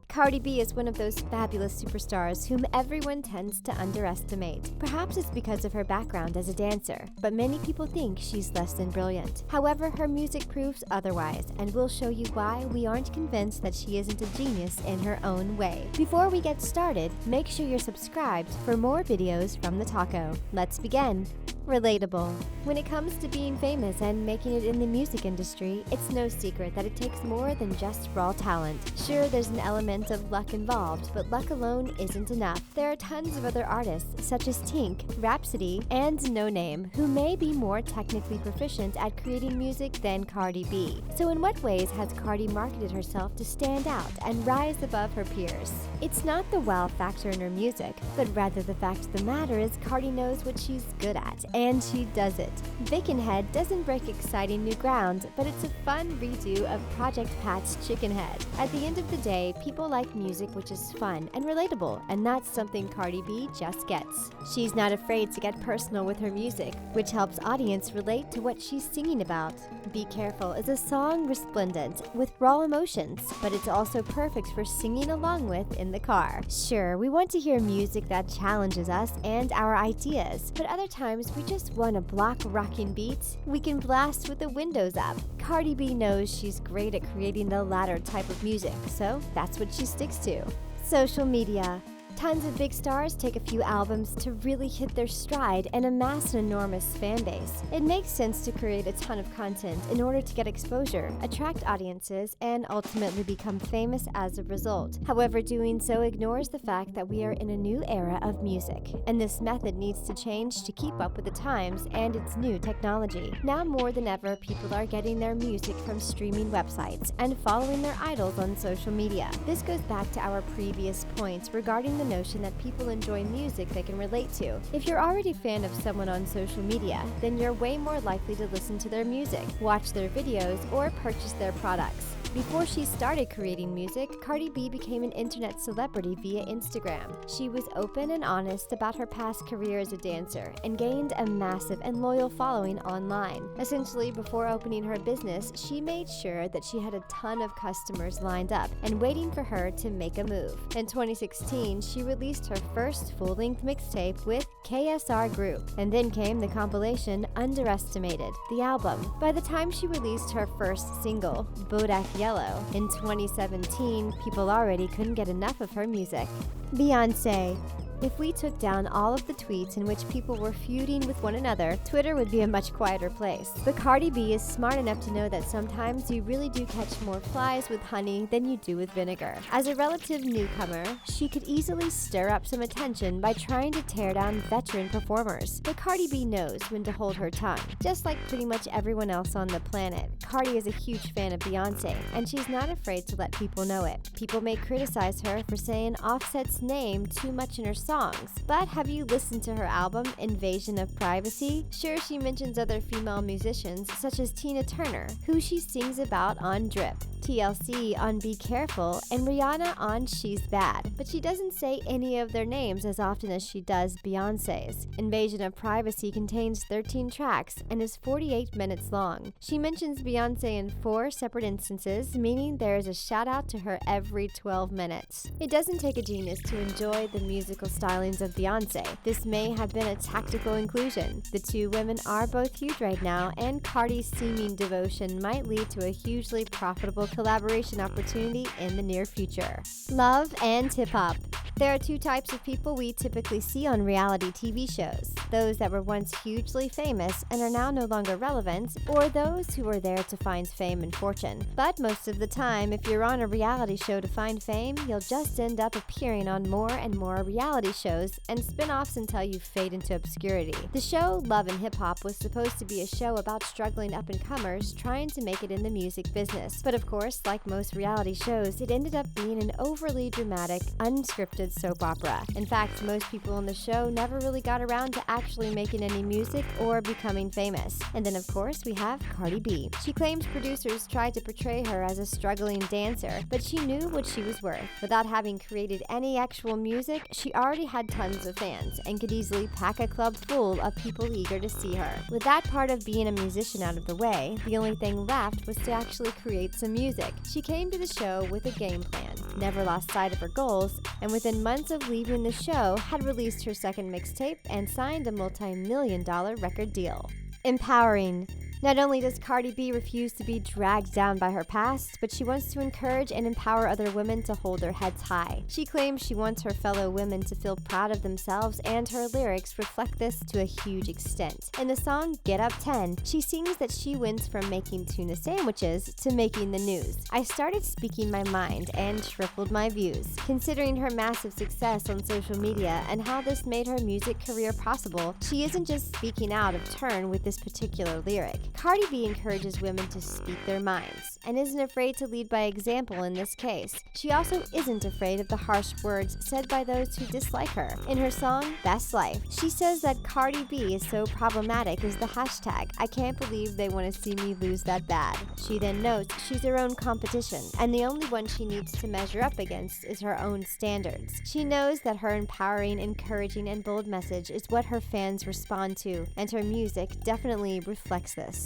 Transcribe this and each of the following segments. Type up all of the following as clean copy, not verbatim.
Cardi B is one of those fabulous superstars whom everyone tends to underestimate. Perhaps it's because of her background as a dancer, but many people think she's less than brilliant. However, her music proves otherwise, and we'll show you why we aren't convinced that she isn't a genius in her own way. Before we get started, make sure you're subscribed for more videos from the taco. Let's begin. Relatable. When it comes to being famous and making it in the music industry, it's no secret that it takes more than just raw talent. Sure, there's an element of luck involved, but luck alone isn't enough. There are tons of other artists, such as Tink, Rhapsody, and No Name, who may be more technically proficient at creating music than Cardi B. So in what ways has Cardi marketed herself to stand out and rise above her peers? It's not the wow factor in her music, but rather the fact of the matter is Cardi knows what she's good at, and she does it. Bacon Head doesn't break exciting new ground, but it's a fun redo of Project Pat's Chicken Head. At the end of the day, people like music which is fun and relatable, and that's something Cardi B just gets. She's not afraid to get personal with her music, which helps audience relate to what she's singing about. Be Careful is a song resplendent with raw emotions, but it's also perfect for singing along with in the car. Sure, we want to hear music that challenges us and our ideas, but other times we just want a block rocking beat we can blast with the windows up. Cardi B knows she's great at creating the latter type of music, so that's what she sticks to. Social media. Tons of big stars take a few albums to really hit their stride and amass an enormous fan base. It makes sense to create a ton of content in order to get exposure, attract audiences, and ultimately become famous as a result. However, doing so ignores the fact that we are in a new era of music, and this method needs to change to keep up with the times and its new technology. Now more than ever, people are getting their music from streaming websites and following their idols on social media. This goes back to our previous points regarding the notion that people enjoy music they can relate to. If you're already a fan of someone on social media, then you're way more likely to listen to their music, watch their videos, or purchase their products. Before she started creating music, Cardi B became an internet celebrity via Instagram. She was open and honest about her past career as a dancer and gained a massive and loyal following online. Essentially, before opening her business, she made sure that she had a ton of customers lined up and waiting for her to make a move. In 2016, she released her first full-length mixtape with KSR Group, and then came the compilation Underestimated, the album. By the time she released her first single, Bodak Yellow, in 2017, people already couldn't get enough of her music. Beyonce. If we took down all of the tweets in which people were feuding with one another, Twitter would be a much quieter place. But Cardi B is smart enough to know that sometimes you really do catch more flies with honey than you do with vinegar. As a relative newcomer, she could easily stir up some attention by trying to tear down veteran performers. But Cardi B knows when to hold her tongue. Just like pretty much everyone else on the planet, Cardi is a huge fan of Beyonce, and she's not afraid to let people know it. People may criticize her for saying Offset's name too much in her songs, but have you listened to her album Invasion of Privacy? Sure, she mentions other female musicians such as Tina Turner, who she sings about on Drip, TLC on Be Careful, and Rihanna on She's Bad, but she doesn't say any of their names as often as she does Beyonce's. Invasion of Privacy contains 13 tracks and is 48 minutes long. She mentions Beyonce in 4 separate instances, meaning there is a shout out to her every 12 minutes. It doesn't take a genius to enjoy the musical stylings of Beyonce. This may have been a tactical inclusion. The two women are both huge right now, and Cardi's seeming devotion might lead to a hugely profitable collaboration opportunity in the near future. Love and hip-hop. There are two types of people we typically see on reality TV shows. Those that were once hugely famous and are now no longer relevant, or those who were there to find fame and fortune. But most of the time, if you're on a reality show to find fame, you'll just end up appearing on more and more reality shows and spin-offs until you fade into obscurity. The show Love and Hip Hop was supposed to be a show about struggling up-and-comers trying to make it in the music business. But of course, like most reality shows, it ended up being an overly dramatic, unscripted scripted soap opera. In fact, most people on the show never really got around to actually making any music or becoming famous. And then of course we have Cardi B. She claims producers tried to portray her as a struggling dancer, but she knew what she was worth. Without having created any actual music, she already had tons of fans and could easily pack a club full of people eager to see her. With that part of being a musician out of the way, the only thing left was to actually create some music. She came to the show with a game plan, never lost sight of her goals, and within months of leaving the show, had released her second mixtape and signed a multi-million-dollar record deal. Empowering. Not only does Cardi B refuse to be dragged down by her past, but she wants to encourage and empower other women to hold their heads high. She claims she wants her fellow women to feel proud of themselves, and her lyrics reflect this to a huge extent. In the song Get Up 10, she sings that she went from making tuna sandwiches to making the news. I started speaking my mind and tripled my views. Considering her massive success on social media and how this made her music career possible, she isn't just speaking out of turn with this particular lyric. Cardi B encourages women to speak their minds and isn't afraid to lead by example in this case. She also isn't afraid of the harsh words said by those who dislike her. In her song, Best Life, she says that Cardi B is so problematic is the hashtag, I can't believe they want to see me lose that bad. She then notes she's her own competition, and the only one she needs to measure up against is her own standards. She knows that her empowering, encouraging, and bold message is what her fans respond to, and her music definitely reflects this.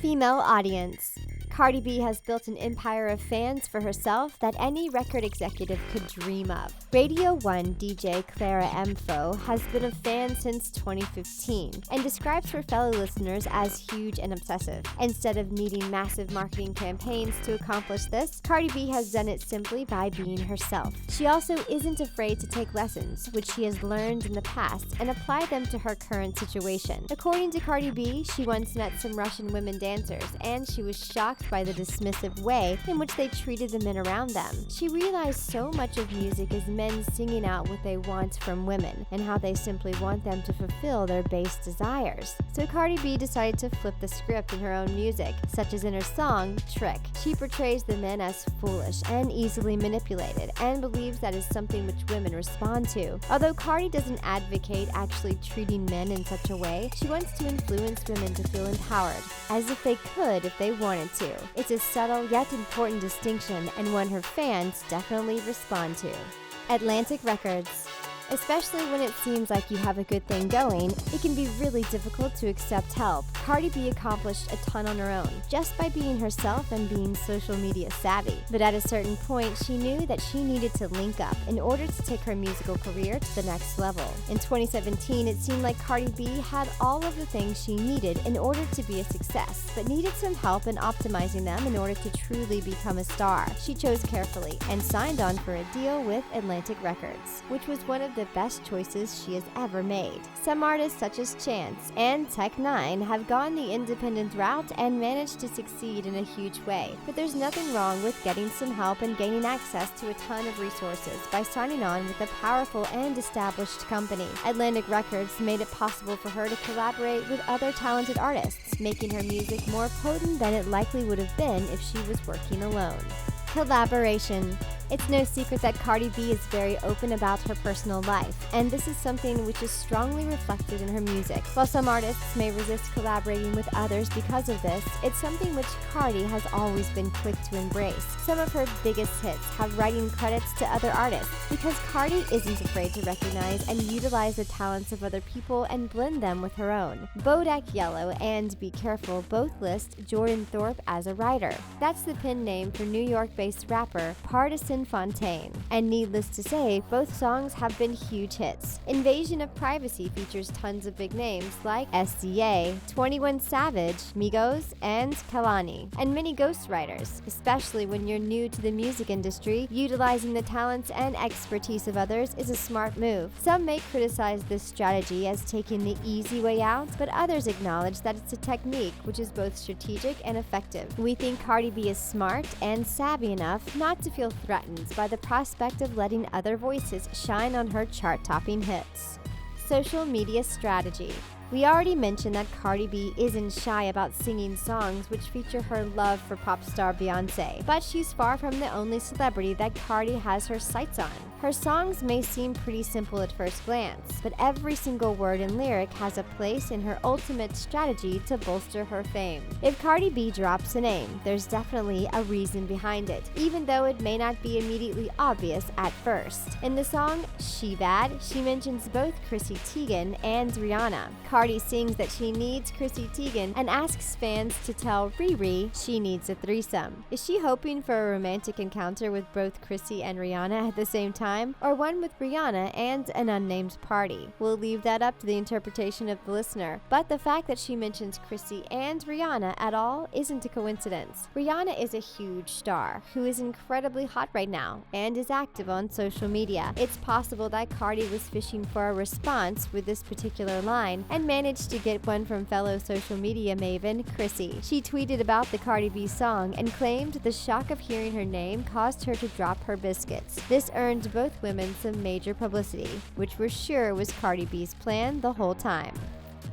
Female audience. Cardi B has built an empire of fans for herself that any record executive could dream of. Radio 1 DJ Clara Mfo has been a fan since 2015 and describes her fellow listeners as huge and obsessive. Instead of needing massive marketing campaigns to accomplish this, Cardi B has done it simply by being herself. She also isn't afraid to take lessons, which she has learned in the past, and apply them to her current situation. According to Cardi B, she once met some Russian women dancers, and she was shocked by the dismissive way in which they treated the men around them. She realized so much of music is men singing out what they want from women, and how they simply want them to fulfill their base desires. So Cardi B decided to flip the script in her own music, such as in her song, Trick. She portrays the men as foolish and easily manipulated, and believes that is something which women respond to. Although Cardi doesn't advocate actually treating men in such a way, she wants to influence women to feel empowered, as if they could if they wanted to. It's a subtle yet important distinction, and one her fans definitely respond to. Atlantic Records. Especially when it seems like you have a good thing going, it can be really difficult to accept help. Cardi B accomplished a ton on her own, just by being herself and being social media savvy. But at a certain point, she knew that she needed to link up in order to take her musical career to the next level. In 2017, it seemed like Cardi B had all of the things she needed in order to be a success, but needed some help in optimizing them in order to truly become a star. She chose carefully and signed on for a deal with Atlantic Records, which was one of the best choices she has ever made. Some artists such as Chance and Tech9 have gone the independent route and managed to succeed in a huge way, but there's nothing wrong with getting some help and gaining access to a ton of resources by signing on with a powerful and established company. Atlantic Records made it possible for her to collaborate with other talented artists, making her music more potent than it likely would have been if she was working alone. Collaboration. It's no secret that Cardi B is very open about her personal life, and this is something which is strongly reflected in her music. While some artists may resist collaborating with others because of this, it's something which Cardi has always been quick to embrace. Some of her biggest hits have writing credits to other artists, because Cardi isn't afraid to recognize and utilize the talents of other people and blend them with her own. Bodak Yellow and Be Careful both list Jordan Thorpe as a writer. That's the pen name for New York-based rapper Pardison Fontaine. And needless to say, both songs have been huge hits. Invasion of Privacy features tons of big names like SDA, 21 Savage, Migos, and Kalani, and many ghostwriters. Especially when you're new to the music industry, utilizing the talents and expertise of others is a smart move. Some may criticize this strategy as taking the easy way out, but others acknowledge that it's a technique which is both strategic and effective. We think Cardi B is smart and savvy enough not to feel threatened by the prospect of letting other voices shine on her chart-topping hits. Social media strategy. We already mentioned that Cardi B isn't shy about singing songs which feature her love for pop star Beyonce, but she's far from the only celebrity that Cardi has her sights on. Her songs may seem pretty simple at first glance, but every single word and lyric has a place in her ultimate strategy to bolster her fame. If Cardi B drops a name, there's definitely a reason behind it, even though it may not be immediately obvious at first. In the song She Bad, she mentions both Chrissy Teigen and Rihanna. Cardi sings that she needs Chrissy Teigen and asks fans to tell Riri she needs a threesome. Is she hoping for a romantic encounter with both Chrissy and Rihanna at the same time, or one with Rihanna and an unnamed party? We'll leave that up to the interpretation of the listener, but the fact that she mentions Chrissy and Rihanna at all isn't a coincidence. Rihanna is a huge star who is incredibly hot right now and is active on social media. It's possible that Cardi was fishing for a response with this particular line and managed to get one from fellow social media maven Chrissy. She tweeted about the Cardi B song and claimed the shock of hearing her name caused her to drop her biscuits. This earned both women some major publicity, which we're sure was Cardi B's plan the whole time.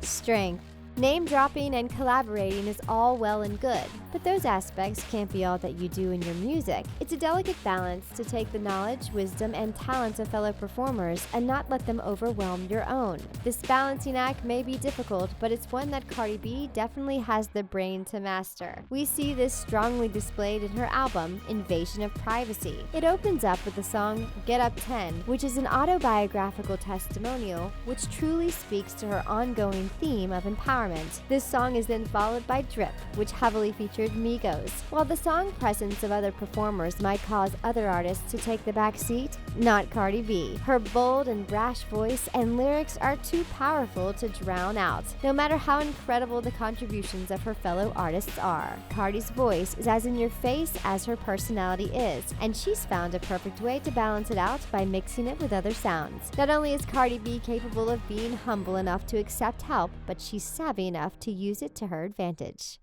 Strength. Name dropping and collaborating is all well and good, but those aspects can't be all that you do in your music. It's a delicate balance to take the knowledge, wisdom, and talents of fellow performers and not let them overwhelm your own. This balancing act may be difficult, but it's one that Cardi B definitely has the brain to master. We see this strongly displayed in her album, Invasion of Privacy. It opens up with the song Get Up 10, which is an autobiographical testimonial which truly speaks to her ongoing theme of empowerment. This song is then followed by Drip, which heavily featured Migos. While the song presence of other performers might cause other artists to take the back seat, not Cardi B. Her bold and brash voice and lyrics are too powerful to drown out, no matter how incredible the contributions of her fellow artists are. Cardi's voice is as in your face as her personality is, and she's found a perfect way to balance it out by mixing it with other sounds. Not only is Cardi B capable of being humble enough to accept help, but she's savvy enough to use it to her advantage.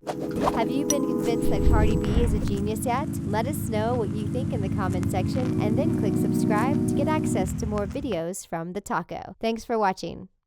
Have you been convinced that Cardi B is a genius yet? Let us know what you think in the comment section and then click subscribe to get access to more videos from The Taco. Thanks for watching.